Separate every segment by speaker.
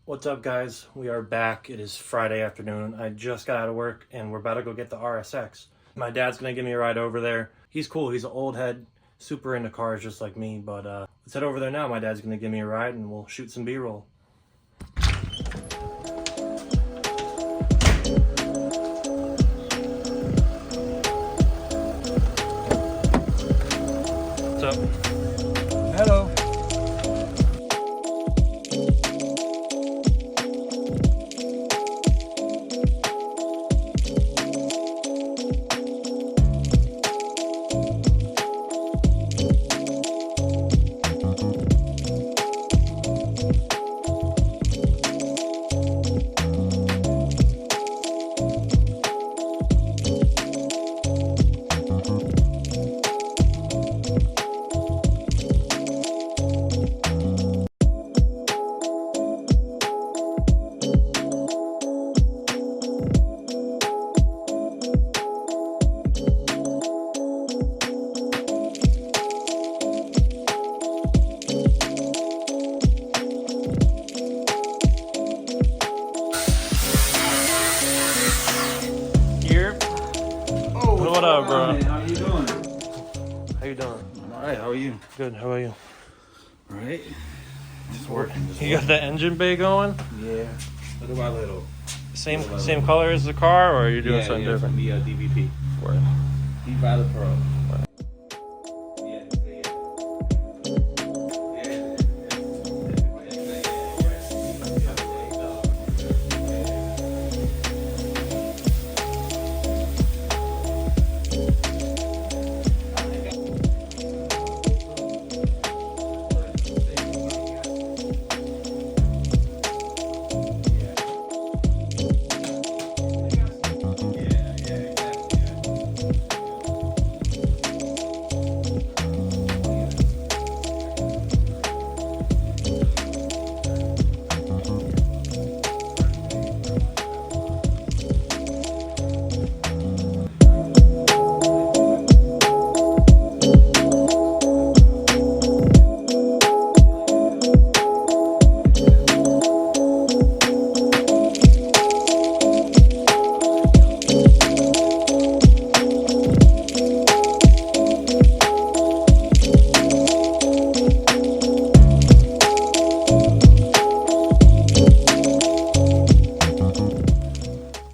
Speaker 1: What's up, guys? We are back. It is Friday afternoon. I just got out of work and we're about to go get the Rsx. My dad's gonna give me a ride over there. He's cool. He's an old head, super into cars just like me. But let's head over there now. My dad's gonna give me a ride and we'll shoot some B-roll. What's up?
Speaker 2: Hello.
Speaker 1: What up, bro?
Speaker 2: How you doing?
Speaker 1: How you doing?
Speaker 2: All right. How are you?
Speaker 1: Good. How about you?
Speaker 2: All right. Just working.
Speaker 1: You got the engine bay going?
Speaker 2: Yeah. Little by little.
Speaker 1: Same color as the car, or are you doing something different?
Speaker 2: Yeah, DVP.
Speaker 1: Word.
Speaker 2: D by the Pro.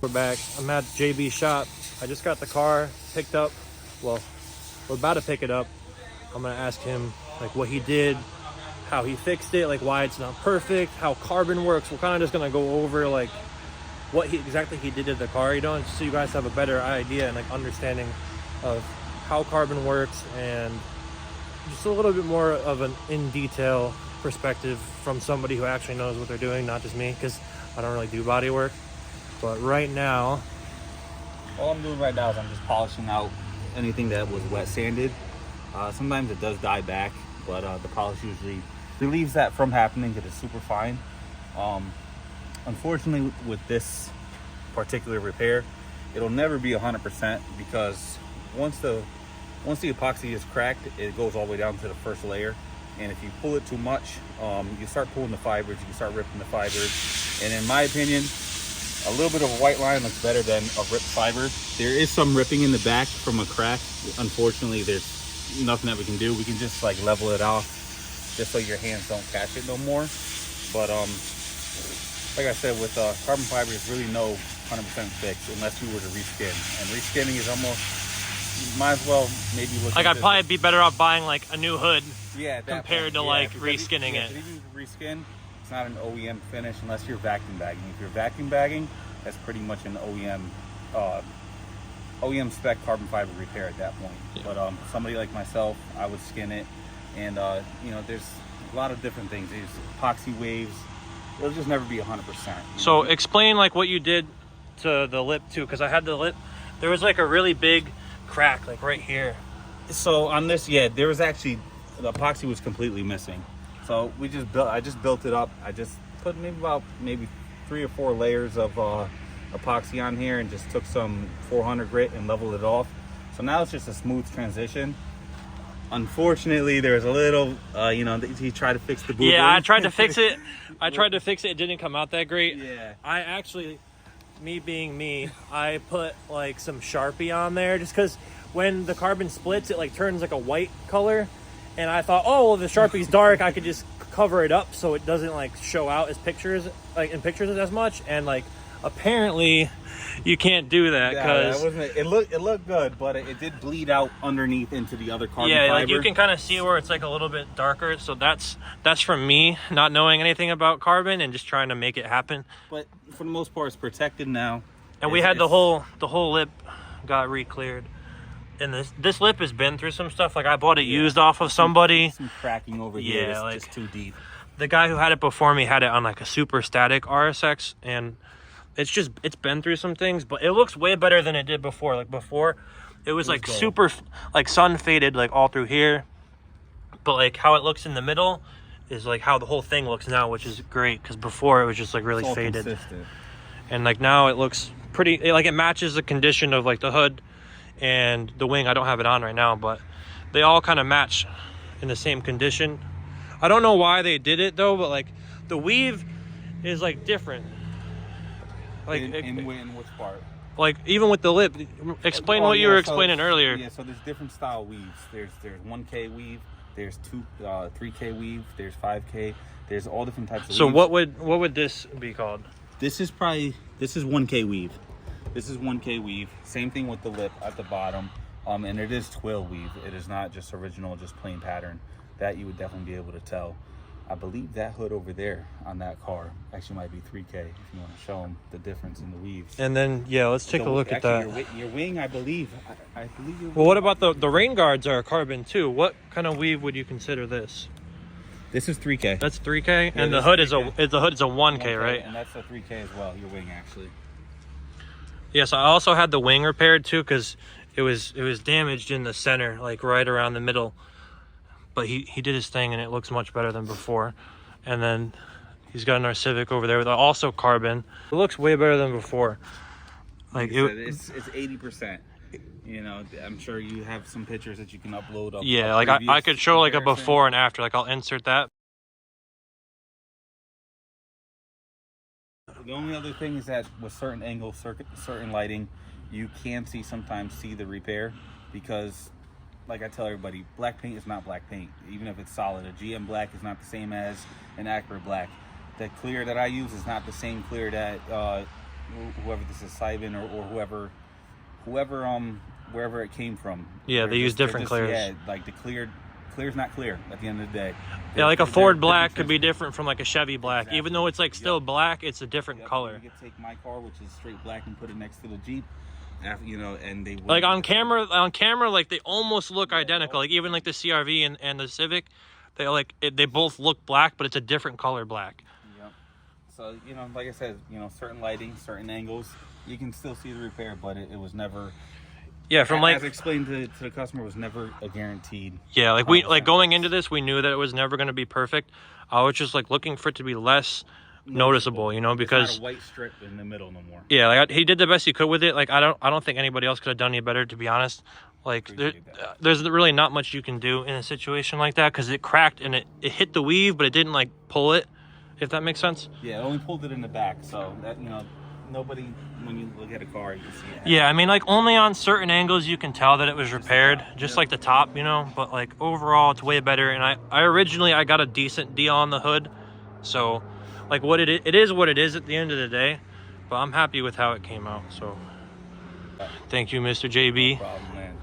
Speaker 1: We're back. I'm at JB's shop. I just got the car picked up. Well, we're about to pick it up. I'm gonna ask him like what he did, how he fixed it, like why it's not perfect, how carbon works. We're kind of just gonna go over like what exactly he did to the car, you know, so you guys have a better idea and like understanding of how carbon works and just a little bit more of an in detail perspective from somebody who actually knows what they're doing, not just me, because I don't really do body work. But right now,
Speaker 2: All I'm doing right now is I'm just polishing out anything that was wet sanded. Sometimes it does die back, but the polish usually relieves that from happening because it's super fine. Unfortunately, with this particular repair, it'll never be 100% because once the epoxy is cracked, it goes all the way down to the first layer. And if you pull it too much, you start pulling the fibers, you can start ripping the fibers. And in my opinion, a little bit of a white line looks better than a ripped fiber. There is some ripping in the back from a crack. Unfortunately, there's nothing that we can do. We can just like level it off just so your hands don't catch it no more. But like I said, with carbon fiber, there's really no 100% fix unless you were to reskin. And reskinning is almost, you might as well maybe look
Speaker 1: like
Speaker 2: at
Speaker 1: I'd probably be better off buying like a new hood
Speaker 2: at that
Speaker 1: compared
Speaker 2: point.
Speaker 1: to like
Speaker 2: because
Speaker 1: reskinning it.
Speaker 2: If you reskin, it's not an OEM finish unless you're vacuum bagging. If you're vacuum bagging, that's pretty much an OEM spec carbon fiber repair at that point.
Speaker 1: Yeah.
Speaker 2: But somebody like myself, I would skin it, and you know, there's a lot of different things. There's epoxy waves. It'll just never be 100%.
Speaker 1: So explain like what you did to the lip too, because I had the lip. There was like a really big crack like right here.
Speaker 2: So on this, yeah, there was actually, the epoxy was completely missing. So I just built it up. I just put maybe 3 or 4 layers of epoxy on here and just took some 400 grit and leveled it off. So now it's just a smooth transition. Unfortunately, there was a little, you know, he tried to fix the boo-boo.
Speaker 1: Yeah, I tried to fix it. It didn't come out that great.
Speaker 2: Yeah.
Speaker 1: I actually, me being me, I put like some Sharpie on there just because when the carbon splits, it like turns like a white color. And I thought, oh, well, the Sharpie's dark, I could just cover it up so it doesn't like show out as pictures, like in pictures as much. And like apparently you can't do that because
Speaker 2: it looked good, but it did bleed out underneath into the other carbon fiber.
Speaker 1: like you can kind of see where it's like a little bit darker. So that's from me not knowing anything about carbon and just trying to make it happen.
Speaker 2: But for the most part, it's protected now.
Speaker 1: And we had the whole lip got re-cleared. And this lip has been through some stuff. Like I bought it used off of somebody.
Speaker 2: Some cracking over here. It's
Speaker 1: like,
Speaker 2: just too deep.
Speaker 1: The guy who had it before me had it on like a super static Rsx, and it's been through some things, but it looks way better than it did before. Like before, it was like super like sun faded like all through here, but like how it looks in the middle is like how the whole thing looks now, which is great because before it was just like really faded. Consistent. And like now it looks pretty, like it matches the condition of like the hood and the wing. I don't have it on right now, but they all kind of match in the same condition. I don't know why they did it though, but like the weave is like different. Like
Speaker 2: in which part?
Speaker 1: Like even with the lip, explain what you were explaining earlier.
Speaker 2: Yeah, so there's different style weaves. There's 1K weave, there's 3K weave, there's 5K. There's all different types of
Speaker 1: so
Speaker 2: weaves.
Speaker 1: what would this be called?
Speaker 2: This is 1K weave. This is 1K weave. Same thing with the lip at the bottom. And it is twill weave. It is not just original, just plain pattern. That you would definitely be able to tell. I believe that hood over there on that car actually might be 3K if you want to show them the difference in the weaves.
Speaker 1: And then, yeah, let's take a look at that.
Speaker 2: Your wing, I believe.
Speaker 1: Well, what about the rain guards are carbon too? What kind of weave would you consider this?
Speaker 2: This is 3K.
Speaker 1: That's 3K, and the hood is a 1K, right?
Speaker 2: And that's a 3K as well. Your wing actually.
Speaker 1: Yes, I also had the wing repaired too because it was damaged in the center, like right around the middle. But he did his thing and it looks much better than before. And then he's got our Civic over there with also carbon. It looks way better than before. Like
Speaker 2: it's 80%. You know, I'm sure you have some pictures that you can upload.
Speaker 1: Yeah, like I could show like a before and after. Like I'll insert that.
Speaker 2: The only other thing is that with certain angles, certain lighting, you can sometimes see the repair because, like I tell everybody, black paint is not black paint. Even if it's solid, a GM black is not the same as an Acura black. The clear that I use is not the same clear that whoever this is, Simon or whoever wherever it came from.
Speaker 1: Yeah, they use different clears.
Speaker 2: Yeah, like the clear's not clear at the end of the day.
Speaker 1: Yeah, like a Ford black could be different from like a Chevy black. Exactly. Even though it's like still black, it's a different color.
Speaker 2: You could take my car, which is straight black, and put it next to the Jeep. You know, and they
Speaker 1: like on camera, like they almost look identical. Like even like the CRV and the Civic, they both look black, but it's a different color black.
Speaker 2: Yep. So you know, like I said, you know, certain lighting, certain angles, you can still see the repair, but it was never.
Speaker 1: Yeah, from like
Speaker 2: as explained to the customer, was never a guaranteed.
Speaker 1: Yeah, like we going into this, we knew that it was never going to be perfect. I was just like looking for it to be less noticeable, you know, because
Speaker 2: it's not a white strip in the middle no more.
Speaker 1: Yeah, like he did the best he could with it. Like I don't think anybody else could have done any better, to be honest. Like there's really not much you can do in a situation like that because it cracked and it hit the weave, but it didn't like pull it. If that makes sense.
Speaker 2: Yeah, it only pulled it in the back, so that nobody, when you look at a car, you can see it.
Speaker 1: Yeah, I mean, like only on certain angles you can tell that it was repaired, just like the top, you know. But like overall, it's way better. And I originally got a decent deal on the hood, so like it is what it is at the end of the day. But I'm happy with how it came out. So thank you, Mr. JB.
Speaker 2: No problem, man.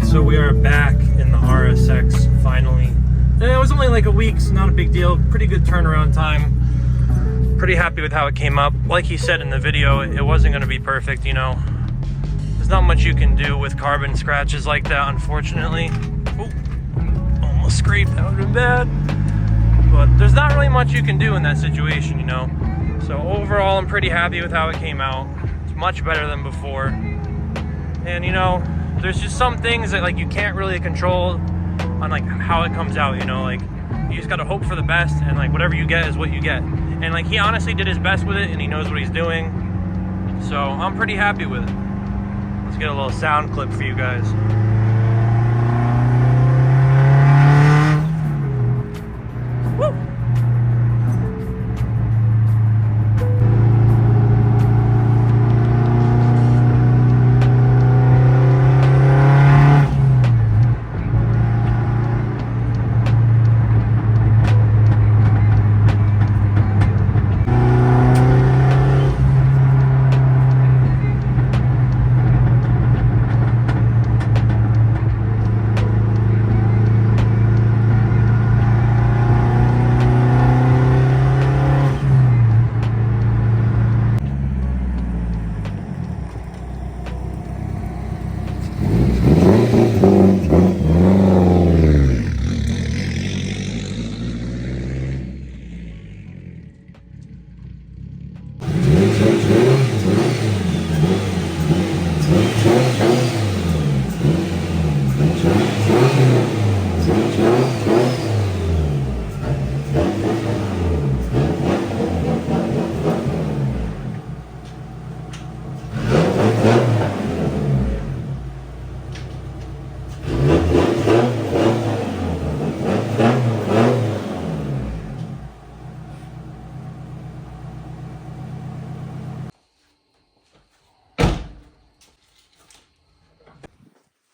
Speaker 1: So we are back in the RSX finally. And it was only like a week, so not a big deal. Pretty good turnaround time. Pretty happy with how it came up. Like he said in the video, it wasn't going to be perfect, you know. There's not much you can do with carbon scratches like that, unfortunately. Oh, almost scraped, that would have been bad. But there's not really much you can do in that situation, you know. So overall, I'm pretty happy with how it came out. It's much better than before. And you know, there's just some things that like you can't really control on like how it comes out, you know, like you just gotta hope for the best, and like whatever you get is what you get. And like he honestly did his best with it, and he knows what he's doing. So I'm pretty happy with it. Let's get a little sound clip for you guys. Woo!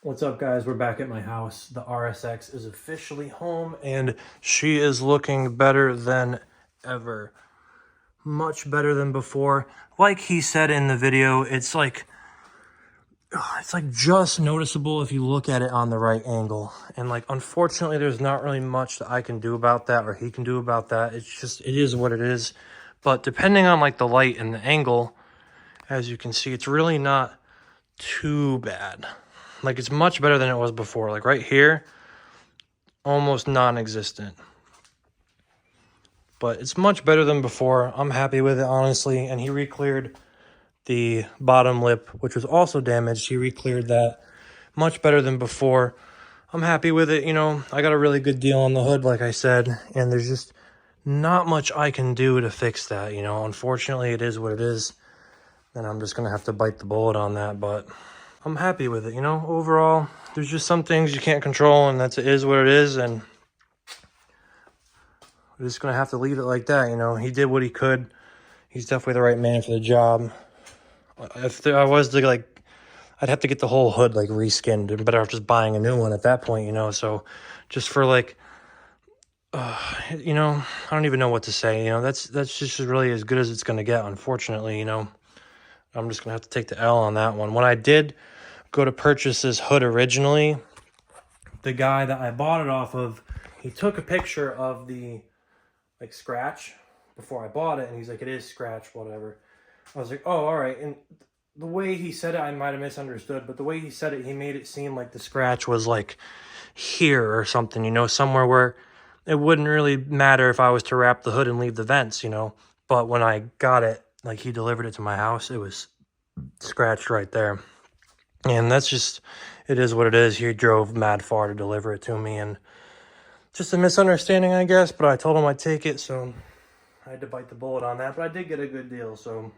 Speaker 1: What's up, guys? We're back at my house. The RSX is officially home and she is looking better than ever. Much better than before. Like he said in the video, it's like just noticeable if you look at it on the right angle. And like, unfortunately, there's not really much that I can do about that or he can do about that. It's just, it is what it is. But depending on like the light and the angle, as you can see, it's really not too bad. Like, it's much better than it was before. Like right here, almost non-existent. But it's much better than before. I'm happy with it, honestly. And he re-cleared the bottom lip, which was also damaged. He re-cleared that. Much better than before. I'm happy with it, you know. I got a really good deal on the hood, like I said. And there's just not much I can do to fix that, you know. Unfortunately, it is what it is. And I'm just going to have to bite the bullet on that. But I'm happy with it, you know. Overall, there's just some things you can't control, and it is what it is. And we're just going to have to leave it like that, you know. He did what he could. He's definitely the right man for the job. If I was to, like, I'd have to get the whole hood, like, reskinned. And better off just buying a new one at that point, you know. So just for, like, you know, I don't even know what to say. You know, that's just really as good as it's going to get, unfortunately, you know. I'm just going to have to take the L on that one. When I did go to purchase this hood originally, the guy that I bought it off of, he took a picture of the like scratch before I bought it, and he's like, it is scratch, whatever. I was like, oh, all right. And the way he said it, I might have misunderstood, but the way he said it, he made it seem like the scratch was like here or something, you know, somewhere where it wouldn't really matter if I was to wrap the hood and leave the vents, you know. But when I got it, like he delivered it to my house, it was scratched right there. And that's just, it is what it is. He drove mad far to deliver it to me, and just a misunderstanding, I guess, but I told him I'd take it, so I had to bite the bullet on that. But I did get a good deal, so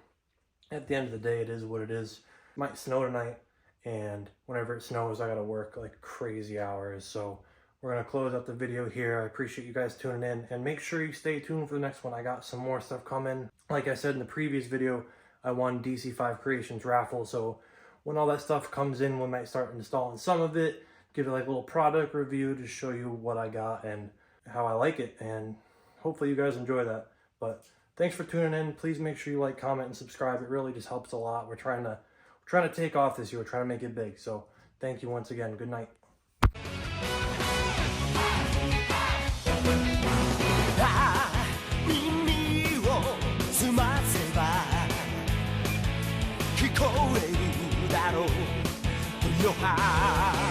Speaker 1: at the end of the day, it is what it is. It might snow tonight, and whenever it snows, I gotta work like crazy hours, so we're gonna close up the video here. I appreciate you guys tuning in, and make sure you stay tuned for the next one. I got some more stuff coming. Like I said in the previous video, I won DC5 Creations raffle, so when all that stuff comes in, we might start installing some of it, give it like a little product review to show you what I got and how I like it, and hopefully you guys enjoy that. But thanks for tuning in. Please make sure you like, comment, and subscribe. It really just helps a lot. We're trying to take off this year. We're trying to make it big. So thank you once again. Good night.
Speaker 3: know your high.